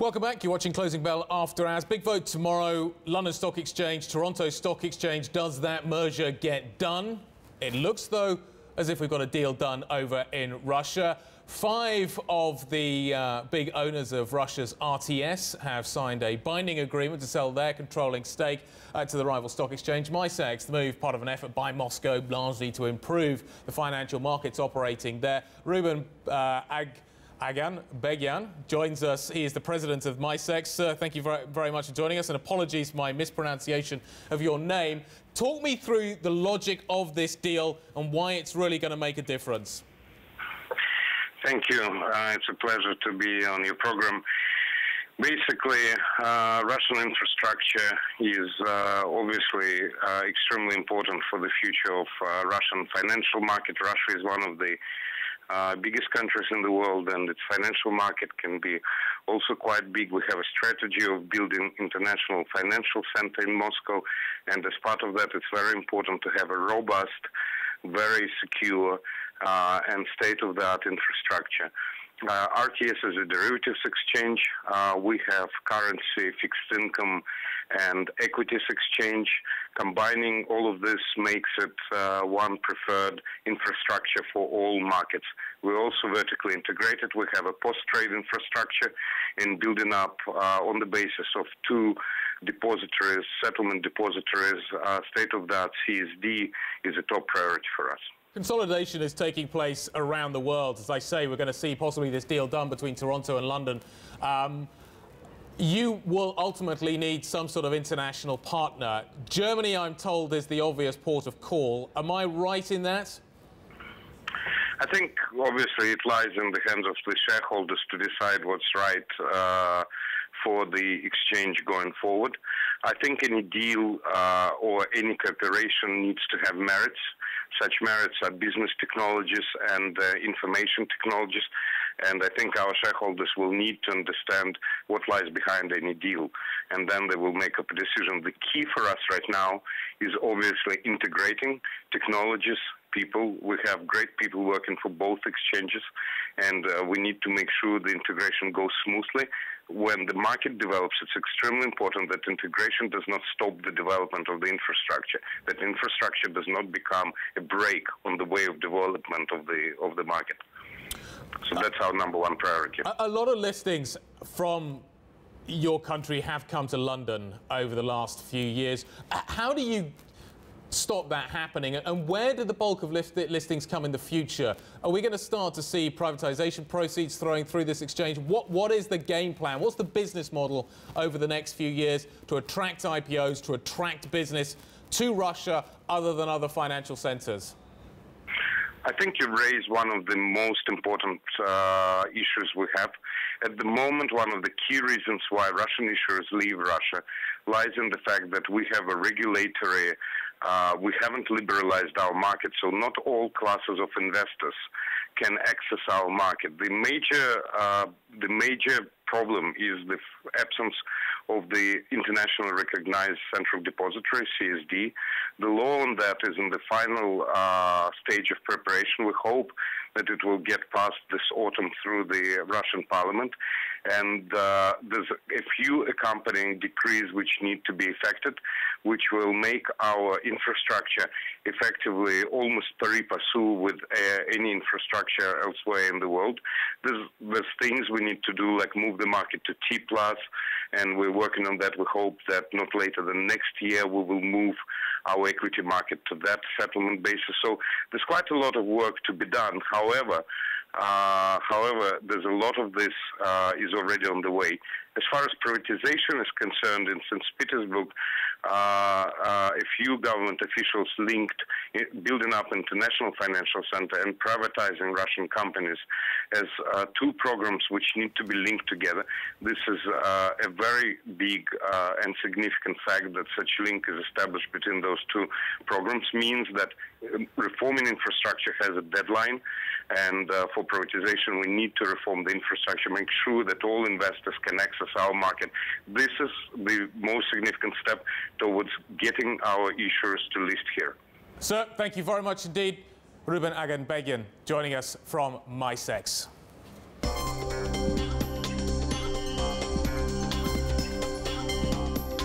Welcome back. You're watching Closing Bell After Hours. Big vote tomorrow. London Stock Exchange, Toronto Stock Exchange. Does that merger get done? It looks, though, as if we've got a deal done over in Russia. 5 of the big owners of Russia's RTS have signed a binding agreement to sell their controlling stake to the rival stock exchange Micex. The move, part of an effort by Moscow, largely to improve the financial markets operating there. Ruben Aganbegyan joins us. He is the president of Micex. Sir, thank you very much for joining us, and apologies for my mispronunciation of your name. Talk me through the logic of this deal and why it's really going to make a difference. Thank you. It's a pleasure to be on your program. Basically, Russian infrastructure is obviously extremely important for the future of Russian financial market. Russia is one of the biggest countries in the world, and its financial market can be also quite big. We have a strategy of building international financial center in Moscow, and as part of that, it's very important to have a robust, very secure and state-of-the-art infrastructure. RTS is a derivatives exchange. We have currency, fixed income, and equities exchange. Combining all of this makes it one preferred infrastructure for all markets. We're also vertically integrated. We have a post-trade infrastructure in building up on the basis of 2 depositories, settlement depositories. State-of-the-art CSD is a top priority for us. Consolidation is taking place around the world. As I say, we're going to see possibly this deal done between Toronto and London. You will ultimately need some sort of international partner. Germany, I'm told, is the obvious port of call. Am I right in that? I think, obviously, it lies in the hands of the shareholders to decide what's right for the exchange going forward. I think any deal or any cooperation needs to have merits. Such merits are business technologies and information technologies, and I think our shareholders will need to understand what lies behind any deal, and then they will make up a decision. The key for us right now is obviously integrating technologies, people. We have great people working for both exchanges, and we need to make sure the integration goes smoothly. When the market develops, it's extremely important that integration does not stop the development of the infrastructure, that infrastructure does not become a brake on the way of development of the market. So that's our #1 priority. A lot of listings from your country have come to London over the last few years. How do you stop that happening, and where do the bulk of listings come in the future? Are we going to start to see privatization proceeds throwing through this exchange? What is the game plan? What's the business model over the next few years to attract IPOs, to attract business to Russia other than other financial centers? I think you raised one of the most important issues we have. At the moment, one of the key reasons why Russian issuers leave Russia lies in the fact that we have a regulatory, we haven't liberalized our market, so not all classes of investors can access our market. The major problem is the absence of the internationally recognized central depository, CSD. The law on that is in the final stage of preparation. We hope that it will get passed this autumn through the Russian parliament. And there's a few accompanying decrees which need to be effected, which will make our infrastructure effectively almost pari passu with any infrastructure elsewhere in the world. There's things we need to do, like move the market to T+, and we're working on that. We hope that not later than next year we will move our equity market to that settlement basis. So there's quite a lot of work to be done. However, there's a lot of this is already on the way. As far as privatization is concerned, in St. Petersburg, a few government officials linked building up international financial center and privatizing Russian companies as 2 programs which need to be linked together. This is a very big and significant fact that such link is established between those 2 programs, means that reforming infrastructure has a deadline, and for privatization we need to reform the infrastructure, make sure that all investors can access our market. This is the most significant step towards getting our issuers to list here. Sir, thank you very much indeed. Ruben Aganbegyan joining us from Micex.